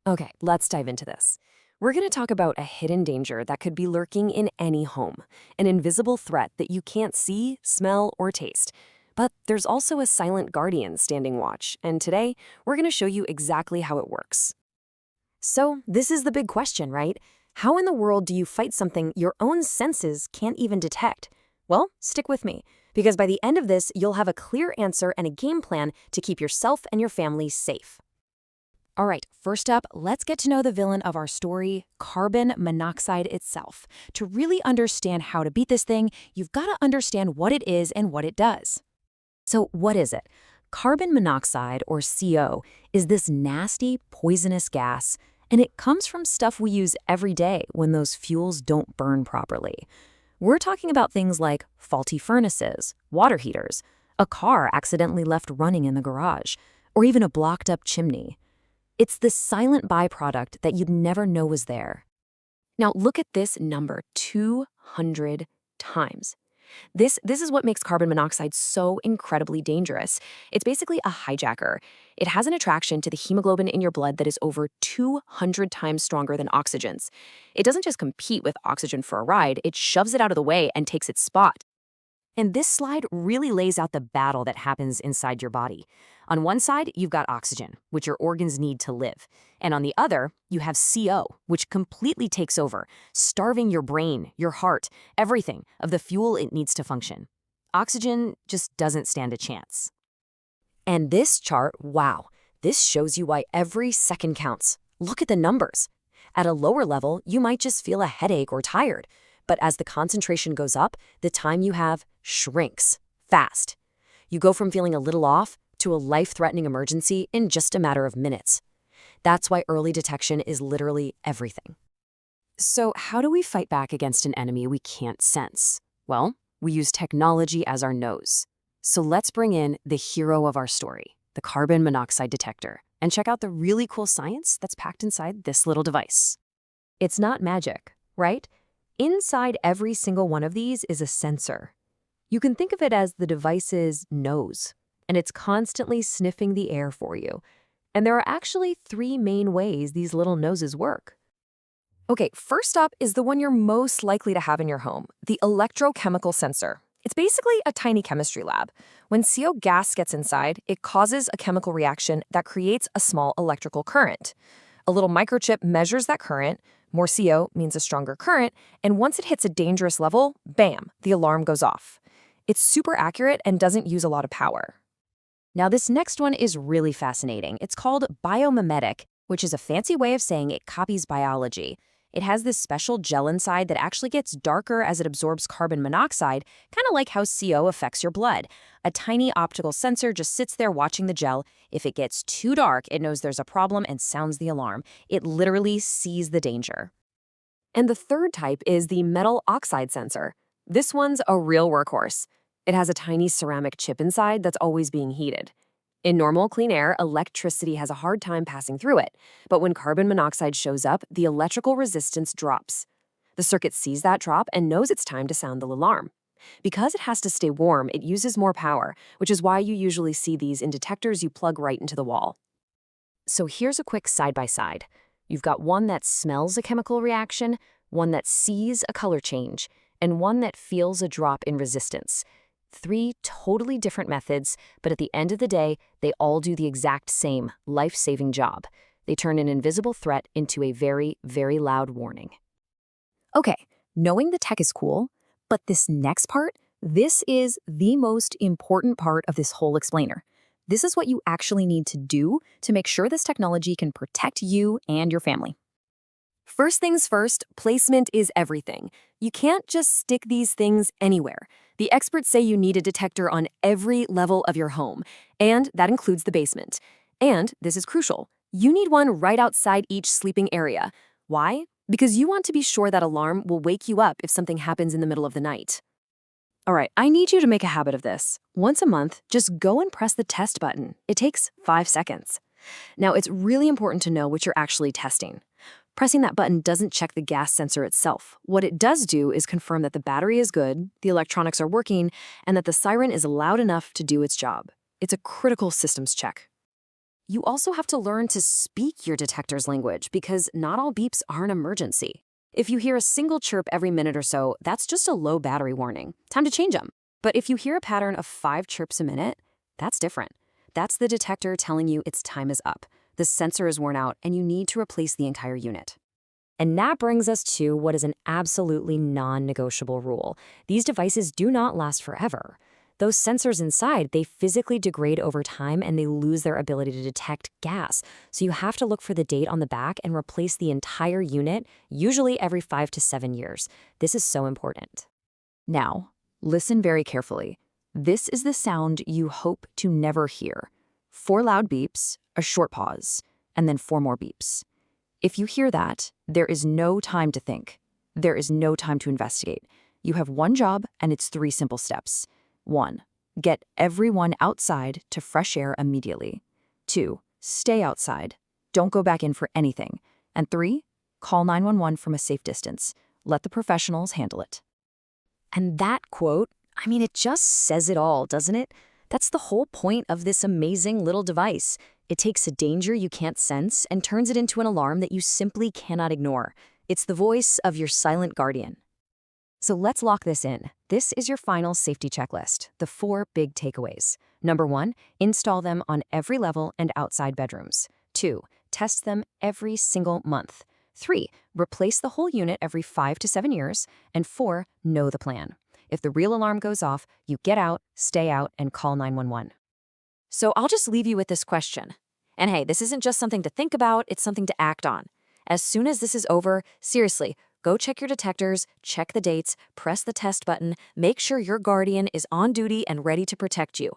Okay, let's dive into this. We're going to talk about a hidden danger that could be lurking in any home, an invisible threat that you can't see, smell, or taste. But there's also a silent guardian standing watch, and today we're going to show you exactly how it works. So, this is the big question, right? How in the world do you fight something your own senses can't even detect? Well, stick with me, because by the end of this, you'll have a clear answer and a game plan to keep yourself and your family safe. All right, first up, let's get to know the villain of our story, carbon monoxide itself. To really understand how to beat this thing, you've got to understand what it is and what it does. So, what is it? Carbon monoxide, or CO, is this nasty, poisonous gas, and it comes from stuff we use every day when those fuels don't burn properly. We're talking about things like faulty furnaces, water heaters, a car accidentally left running in the garage, or even a blocked up chimney. It's the silent byproduct that you'd never know was there. Now look at this number, 200 times. This is what makes carbon monoxide so incredibly dangerous. It's basically a hijacker. It has an attraction to the hemoglobin in your blood that is over 200 times stronger than oxygen's. It doesn't just compete with oxygen for a ride, it shoves it out of the way and takes its spot. And this slide really lays out the battle that happens inside your body. On one side, you've got oxygen, which your organs need to live. And on the other, you have CO, which completely takes over, starving your brain, your heart, everything of the fuel it needs to function. Oxygen just doesn't stand a chance. And this chart, wow, this shows you why every second counts. Look at the numbers. At a lower level, you might just feel a headache or tired. But as the concentration goes up, the time you have shrinks fast. You go from feeling a little off to a life-threatening emergency in just a matter of minutes. That's why early detection is literally everything. So how do we fight back against an enemy we can't sense? Well, we use technology as our nose. So let's bring in the hero of our story, the carbon monoxide detector, and check out the really cool science that's packed inside this little device. It's not magic, right? Inside every single one of these is a sensor. You can think of it as the device's nose, and it's constantly sniffing the air for you. And there are actually three main ways these little noses work. Okay, first up is the one you're most likely to have in your home, the electrochemical sensor. It's basically a tiny chemistry lab. When CO gas gets inside, it causes a chemical reaction that creates a small electrical current. A little microchip measures that current. More CO means a stronger current, and once it hits a dangerous level, bam, the alarm goes off. It's super accurate and doesn't use a lot of power. Now this next one is really fascinating. It's called biomimetic, which is a fancy way of saying it copies biology. It has this special gel inside that actually gets darker as it absorbs carbon monoxide, kind of like how CO affects your blood. A tiny optical sensor just sits there watching the gel. If it gets too dark, it knows there's a problem and sounds the alarm. It literally sees the danger. And the third type is the metal oxide sensor. This one's a real workhorse. It has a tiny ceramic chip inside that's always being heated. In normal clean air, electricity has a hard time passing through it. But when carbon monoxide shows up, the electrical resistance drops. The circuit sees that drop and knows it's time to sound the alarm. Because it has to stay warm, it uses more power, which is why you usually see these in detectors you plug right into the wall. So here's a quick side-by-side. You've got one that smells a chemical reaction, one that sees a color change, and one that feels a drop in resistance. Three totally different methods, but at the end of the day, they all do the exact same life-saving job. They turn an invisible threat into a very, very loud warning. Okay, knowing the tech is cool, but this next part, this is the most important part of this whole explainer. This is what you actually need to do to make sure this technology can protect you and your family. First things first, placement is everything. You can't just stick these things anywhere. The experts say you need a detector on every level of your home, and that includes the basement. And, this is crucial, you need one right outside each sleeping area. Why? Because you want to be sure that alarm will wake you up if something happens in the middle of the night. All right, I need you to make a habit of this. Once a month, just go and press the test button. It takes 5 seconds. Now, it's really important to know what you're actually testing. Pressing that button doesn't check the gas sensor itself. What it does do is confirm that the battery is good, the electronics are working, and that the siren is loud enough to do its job. It's a critical systems check. You also have to learn to speak your detector's language because not all beeps are an emergency. If you hear a single chirp every minute or so, that's just a low battery warning. Time to change them. But if you hear a pattern of 5 chirps a minute, that's different. That's the detector telling you its time is up. The sensor is worn out and you need to replace the entire unit. And that brings us to what is an absolutely non-negotiable rule. These devices do not last forever. Those sensors inside, they physically degrade over time and they lose their ability to detect gas. So you have to look for the date on the back and replace the entire unit, usually every 5 to 7 years. This is so important. Now, listen very carefully. This is the sound you hope to never hear. 4 loud beeps, a short pause, and then 4 more beeps. If you hear that, there is no time to think. There is no time to investigate. You have one job, and it's 3 simple steps. 1. Get everyone outside to fresh air immediately. 2. Stay outside. Don't go back in for anything. And 3. Call 911 from a safe distance. Let the professionals handle it. And that quote, it just says it all, doesn't it? That's the whole point of this amazing little device. It takes a danger you can't sense and turns it into an alarm that you simply cannot ignore. It's the voice of your silent guardian. So let's lock this in. This is your final safety checklist, the 4 big takeaways. Number 1, install them on every level and outside bedrooms. 2, test them every single month. 3, replace the whole unit every 5 to 7 years. And 4, know the plan. If the real alarm goes off, you get out, stay out, and call 911. So I'll just leave you with this question. And hey, this isn't just something to think about, it's something to act on. As soon as this is over, seriously, go check your detectors, check the dates, press the test button, make sure your guardian is on duty and ready to protect you.